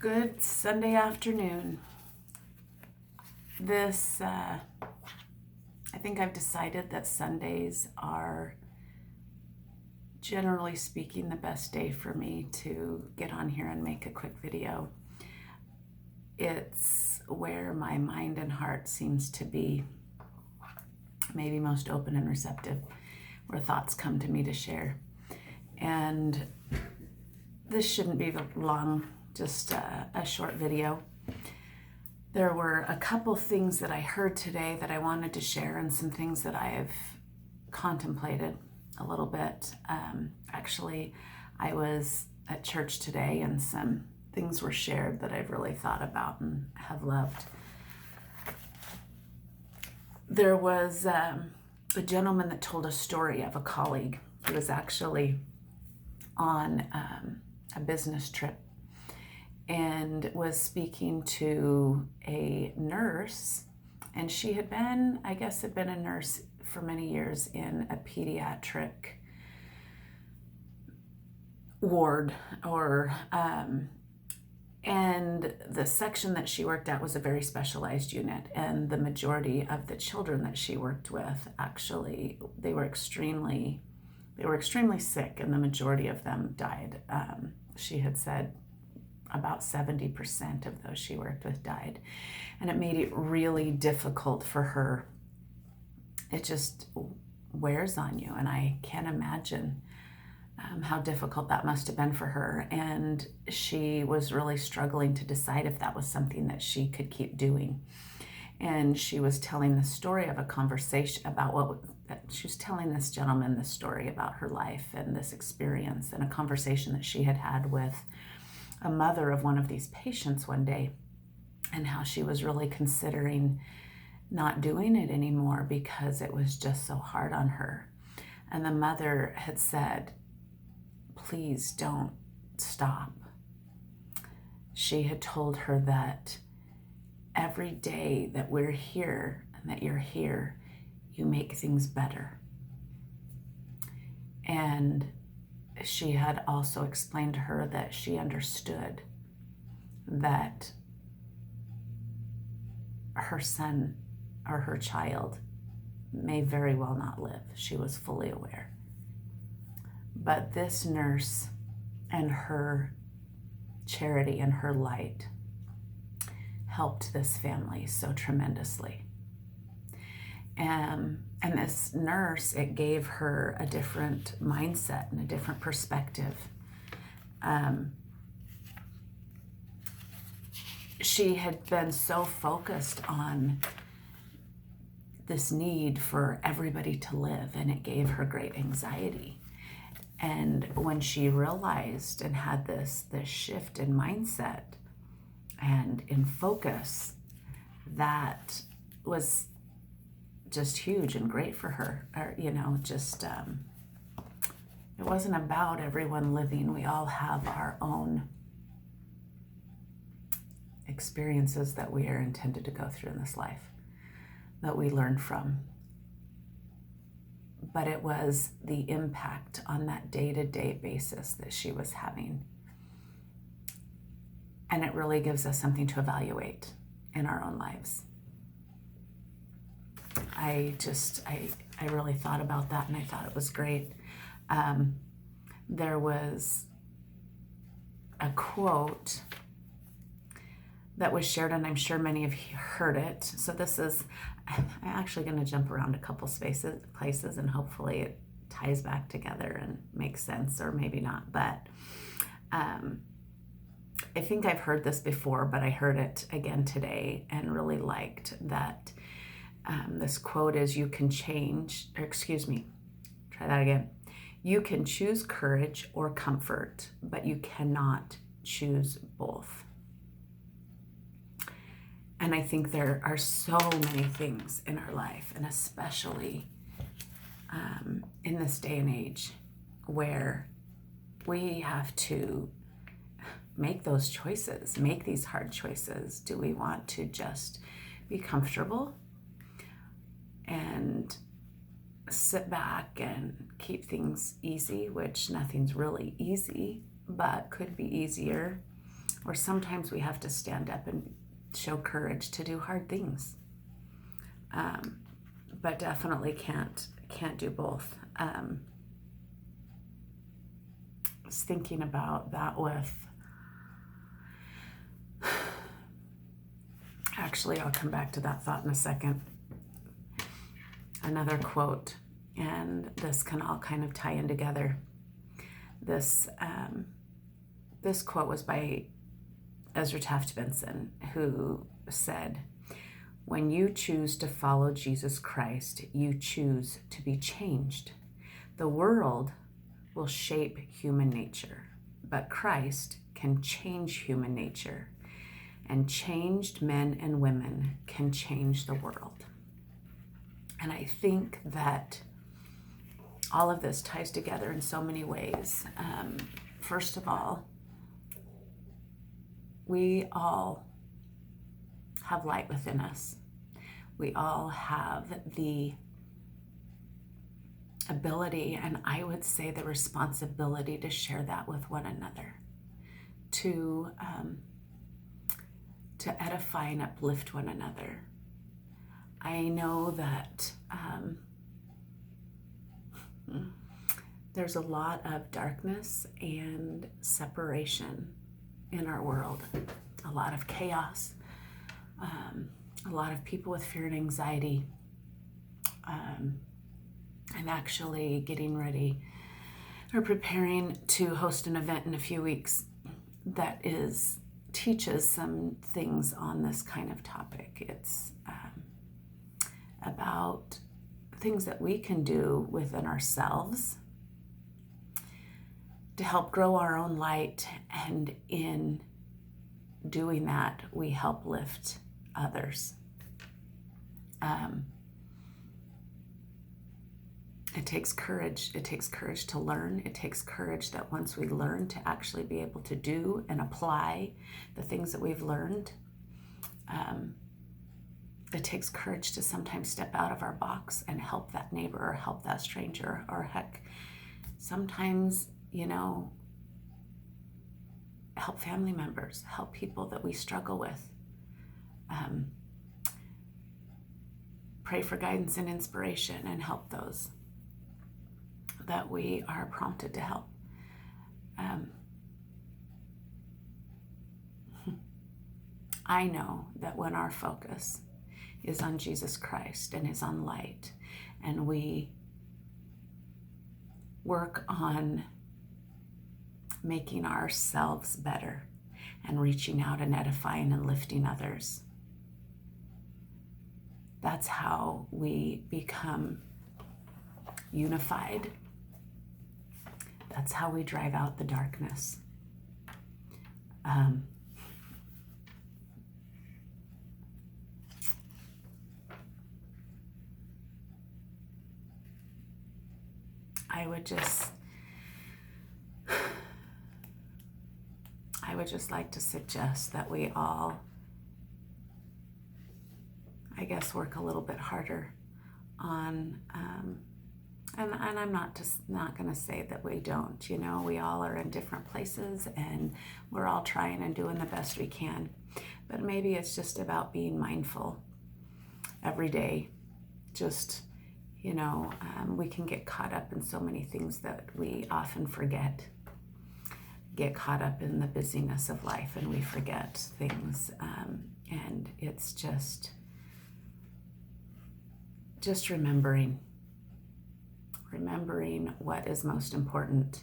Good Sunday afternoon. I think I've decided that Sundays are, generally speaking, the best day for me to get on here and make a quick video. It's where my mind and heart seems to be maybe most open and receptive, where thoughts come to me to share. And this shouldn't be long, just a short video. There were a couple things that I heard today that I wanted to share, and some things that I have contemplated a little bit. Actually, I was at church today and some things were shared that I've really thought about and have loved. There was a gentleman that told a story of a colleague who was actually on a business trip and was speaking to a nurse, and she had been a nurse for many years in a pediatric ward, and the section that she worked at was a very specialized unit, and the majority of the children that she worked with, actually, they were extremely sick, and the majority of them died. She had said about 70% of those she worked with died, and it made it really difficult for her. It just wears on you, and I can't imagine how difficult that must have been for her. And she was really struggling to decide if that was something that she could keep doing. And she was telling the story of a conversation about she was telling this gentleman this story about her life and this experience, and a conversation that she had had with a mother of one of these patients one day, and how she was really considering not doing it anymore because it was just so hard on her. And the mother had said, "Please don't stop." She had told her that every day that we're here and that you're here, you make things better. And she had also explained to her that she understood that her son or her child may very well not live. She was fully aware. But this nurse and her charity and her light helped this family so tremendously. And this nurse, it gave her a different mindset and a different perspective. She had been so focused on this need for everybody to live, and it gave her great anxiety. And when she realized and had this shift in mindset and in focus, that was just huge and great for her. It wasn't about everyone living. We all have our own experiences that we are intended to go through in this life, that we learn from. But it was the impact on that day-to-day basis that she was having. And it really gives us something to evaluate in our own lives. I really thought about that, and I thought it was great. There was a quote that was shared, and I'm sure many of you heard it. So I'm actually going to jump around a couple places, and hopefully it ties back together and makes sense, or maybe not. But I think I've heard this before, but I heard it again today and really liked that. This quote is, you can choose courage or comfort, but you cannot choose both. And I think there are so many things in our life, and especially in this day and age, where we have to make those choices, make these hard choices. Do we want to just be comfortable and sit back and keep things easy, which nothing's really easy, but could be easier? or sometimes we have to stand up and show courage to do hard things. But definitely can't do both. I was thinking about that with, actually, I'll come back to that thought in a second. Another quote, and this can all kind of tie in together. This quote was by Ezra Taft Benson, who said, "When you choose to follow Jesus Christ, you choose to be changed. The world will shape human nature, but Christ can change human nature, and changed men and women can change the world." And I think that all of this ties together in so many ways. First of all, we all have light within us. We all have the ability, and I would say the responsibility, to share that with one another, to edify and uplift one another. I know that there's a lot of darkness and separation in our world, a lot of chaos, a lot of people with fear and anxiety. I'm actually getting ready or preparing to host an event in a few weeks that teaches some things on this kind of topic. It's about things that we can do within ourselves to help grow our own light, and in doing that, we help lift others. It takes courage. It takes courage to learn. It takes courage that once we learn, to actually be able to do and apply the things that we've learned. It takes courage to sometimes step out of our box and help that neighbor or help that stranger, or heck, sometimes, help family members, help people that we struggle with. Pray for guidance and inspiration and help those that we are prompted to help. I know that when our focus is on Jesus Christ and is on light, and we work on making ourselves better and reaching out and edifying and lifting others, that's how we become unified. That's how we drive out the darkness. I would just like to suggest that we all, I guess, work a little bit harder on, and I'm not going to say that we don't. We all are in different places, and we're all trying and doing the best we can. But maybe it's just about being mindful every day. Just, we can get caught up in so many things that we often forget. Get caught up in the busyness of life, and we forget things. And it's just remembering what is most important.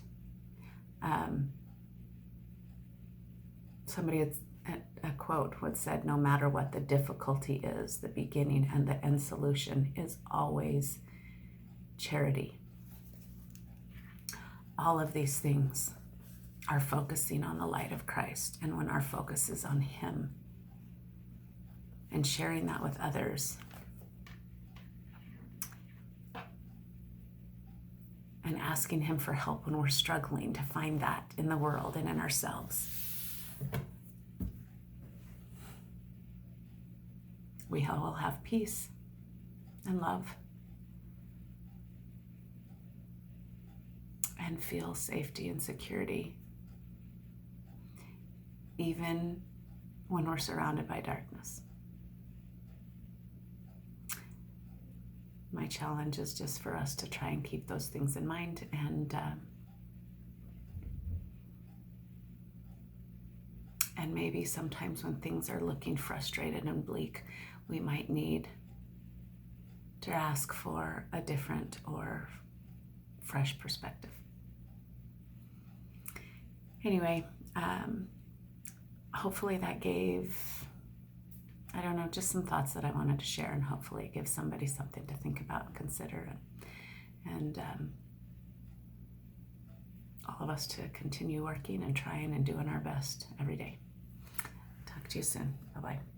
Somebody had a quote would said, "No matter what the difficulty is, the beginning and the end solution is always charity." All of these things are focusing on the light of Christ, and when our focus is on Him and sharing that with others, and asking Him for help when we're struggling to find that in the world and in ourselves, we all have peace and love and feel safety and security. even when we're surrounded by darkness. My challenge is just for us to try and keep those things in mind, and maybe sometimes when things are looking frustrated and bleak, we might need to ask for a different or fresh perspective. Anyway, hopefully that gave, I don't know, just some thoughts that I wanted to share, and hopefully it gives somebody something to think about and consider, and all of us to continue working and trying and doing our best every day. Talk to you soon. Bye-bye.